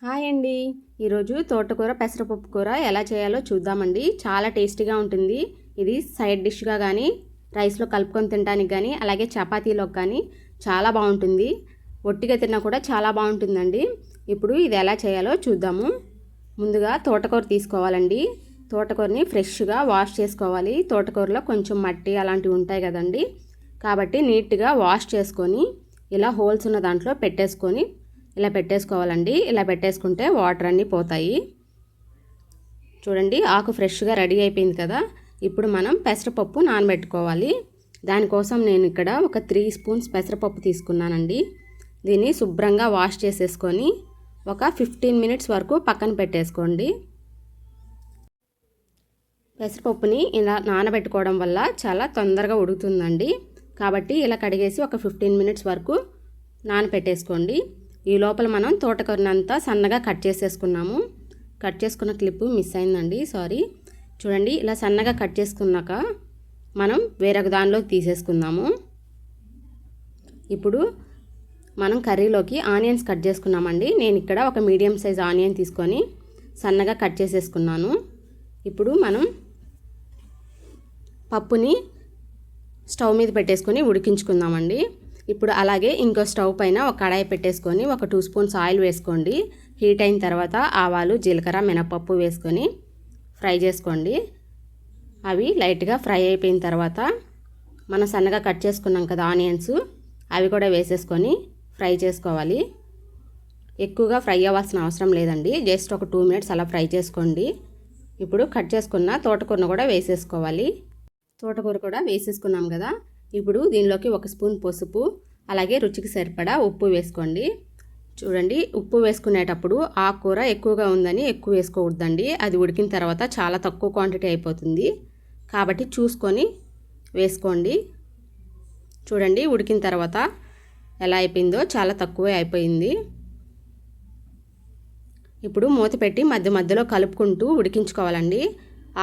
Hi అండి. ఈరోజు తోటకూర పెసరపప్పు కూర ఎలా చేయాలో చూద్దామండి. చాలా టేస్టీగా ఉంటుంది. ఇది సైడ్ డిష్గా కానీ రైస్లో కలుపుకొని తినడానికి కానీ అలాగే చపాతీలోకి కానీ చాలా బాగుంటుంది. ఒట్టిగా తిన్నా కూడా చాలా బాగుంటుందండి. ఇప్పుడు ఇది ఎలా చేయాలో చూద్దాము. ముందుగా తోటకూర తీసుకోవాలండి. తోటకూరని ఫ్రెష్గా వాష్ చేసుకోవాలి. తోటకూరలో కొంచెం మట్టి అలాంటివి ఉంటాయి కదండి, కాబట్టి నీట్గా వాష్ చేసుకొని ఇలా హోల్స్ ఉన్న దాంట్లో పెట్టేసుకొని ఇలా పెట్టేసుకోవాలండి. ఇలా పెట్టేసుకుంటే వాటర్ అన్నీ పోతాయి. చూడండి, ఆకు ఫ్రెష్గా రెడీ అయిపోయింది కదా. ఇప్పుడు మనం పెసరపప్పు నానబెట్టుకోవాలి. దానికోసం నేను ఇక్కడ ఒక 3 స్పూన్స్ పెసరపప్పు తీసుకున్నానండి. దీన్ని శుభ్రంగా వాష్ చేసేసుకొని ఒక 15 మినిట్స్ వరకు పక్కన పెట్టేసుకోండి. పెసరపప్పుని ఇలా నానబెట్టుకోవడం వల్ల చాలా తొందరగా ఉడుకుతుందండి. కాబట్టి ఇలా కడిగేసి ఒక 15 మినిట్స్ వరకు నానబెట్టేసుకోండి. ఈ లోపల మనం తోటకూరనంతా సన్నగా కట్ చేసేసుకున్నాము. కట్ చేసుకున్న క్లిప్పు మిస్ అయిందండి, సారీ. చూడండి, ఇలా సన్నగా కట్ చేసుకున్నాక మనం వేరొక దానిలోకి తీసేసుకుందాము. ఇప్పుడు మనం కర్రీలోకి ఆనియన్స్ కట్ చేసుకున్నామండి. నేను ఇక్కడ ఒక మీడియం సైజ్ ఆనియన్ తీసుకొని సన్నగా కట్ చేసేసుకున్నాను. ఇప్పుడు మనం పప్పుని స్టవ్ మీద పెట్టేసుకొని ఉడికించుకుందామండి. ఇప్పుడు అలాగే ఇంకో స్టవ్ పైన ఒక కడాయి పెట్టేసుకొని ఒక 2 స్పూన్స్ ఆయిల్ వేసుకోండి. హీట్ అయిన తర్వాత ఆవాలు, జీలకర్ర, మినపప్పు వేసుకొని ఫ్రై చేసుకోండి. అవి లైట్గా ఫ్రై అయిపోయిన తర్వాత మనం సన్నగా కట్ చేసుకున్నాం కదా ఆనియన్స్, అవి కూడా వేసేసుకొని ఫ్రై చేసుకోవాలి. ఎక్కువగా ఫ్రై అవ్వాల్సిన అవసరం లేదండి, జస్ట్ ఒక 2 మినిట్స్ అలా ఫ్రై చేసుకోండి. ఇప్పుడు కట్ చేసుకున్న తోటకూరను కూడా వేసేసుకోవాలి. తోటకూర కూడా వేసేసుకున్నాం కదా. ఇప్పుడు దీనిలోకి 1 స్పూన్ పసుపు, అలాగే రుచికి సరిపడా ఉప్పు వేసుకోండి. చూడండి, ఉప్పు వేసుకునేటప్పుడు ఆకుకూర ఎక్కువగా ఉందని ఎక్కువ వేసుకోకూడదండి. అది ఉడికిన తర్వాత చాలా తక్కువ క్వాంటిటీ అయిపోతుంది, కాబట్టి చూసుకొని వేసుకోండి. చూడండి, ఉడికిన తర్వాత ఎలా అయిపోయిందో, చాలా తక్కువే అయిపోయింది. ఇప్పుడు మూత పెట్టి మధ్య మధ్యలో కలుపుకుంటూ ఉడికించుకోవాలండి.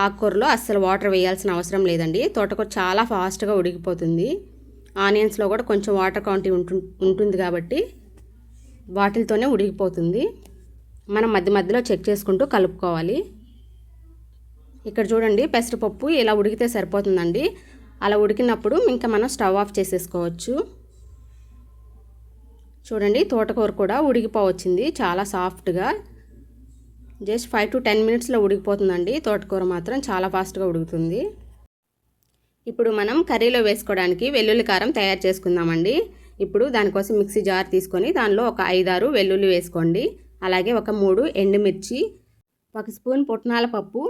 ఆకుకూరలో అస్సలు వాటర్ వేయాల్సిన అవసరం లేదండి. తోటకూర చాలా ఫాస్ట్గా ఉడికిపోతుంది. ఆనియన్స్లో కూడా కొంచెం వాటర్ క్వాంటిటీ ఉంటుంది కాబట్టి వాటితోనే ఉడికిపోతుంది. మనం మధ్య మధ్యలో చెక్ చేసుకుంటూ కలుపుకోవాలి. ఇక్కడ చూడండి, పెసరపప్పు ఇలా ఉడికితే సరిపోతుందండి. అలా ఉడికినప్పుడు ఇంకా మనం స్టవ్ ఆఫ్ చేసేసుకోవచ్చు. చూడండి, తోటకూర కూడా ఉడికిపోవచ్చింది చాలా సాఫ్ట్గా. జస్ట్ 5 to 10 మినిట్స్లో ఉడికిపోతుందండి. తోటకూర మాత్రం చాలా ఫాస్ట్గా ఉడుకుతుంది. ఇప్పుడు మనం కర్రీలో వేసుకోవడానికి వెల్లుల్లి కారం తయారు చేసుకుందామండి. ఇప్పుడు దానికోసం మిక్సీ జార్ తీసుకొని దానిలో ఒక 5-6 వెల్లుల్లి వేసుకోండి. అలాగే ఒక 3 ఎండుమిర్చి, 1 స్పూన్ పుట్నాల పప్పు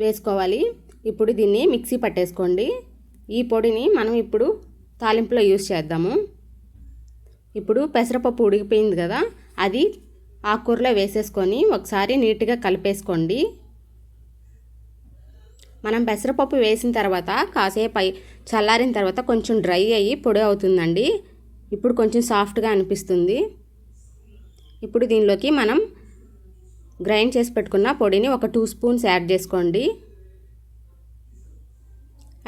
వేసుకోవాలి. ఇప్పుడు దీన్ని మిక్సీ పట్టేసుకోండి. ఈ పొడిని మనం ఇప్పుడు తాలింపులో యూజ్ చేద్దాము. ఇప్పుడు పెసరపప్పు ఉడికిపోయింది కదా, అది ఆకుకూరలో వేసేసుకొని ఒకసారి నీట్గా కలిపేసుకోండి. మనం పెసరపప్పు వేసిన తర్వాత కాసేపు చల్లారిన తర్వాత కొంచెం డ్రై అయ్యి పొడి అవుతుందండి. ఇప్పుడు కొంచెం సాఫ్ట్గా అనిపిస్తుంది. ఇప్పుడు దీనిలోకి మనం గ్రైండ్ చేసి పెట్టుకున్న పొడిని ఒక 2 స్పూన్స్ యాడ్ చేసుకోండి.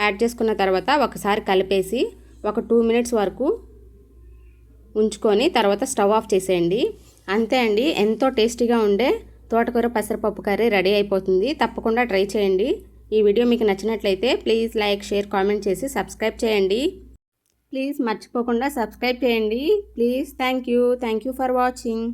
యాడ్ చేసుకున్న తర్వాత ఒకసారి కలిపేసి ఒక 2 మినిట్స్ వరకు ఉంచుకొని తర్వాత స్టవ్ ఆఫ్ చేసేయండి. అంతే అండి, ఎంతో టేస్టీగా ఉండే తోటకూర పెసరపప్పు కర్రీ రెడీ అయిపోతుంది. తప్పకుండా ట్రై చేయండి. ఈ వీడియో మీకు నచ్చినట్లయితే ప్లీజ్ లైక్, షేర్, కామెంట్ చేసి సబ్స్క్రైబ్ చేయండి. ప్లీజ్ మర్చిపోకుండా సబ్స్క్రైబ్ చేయండి please. Thank you for watching.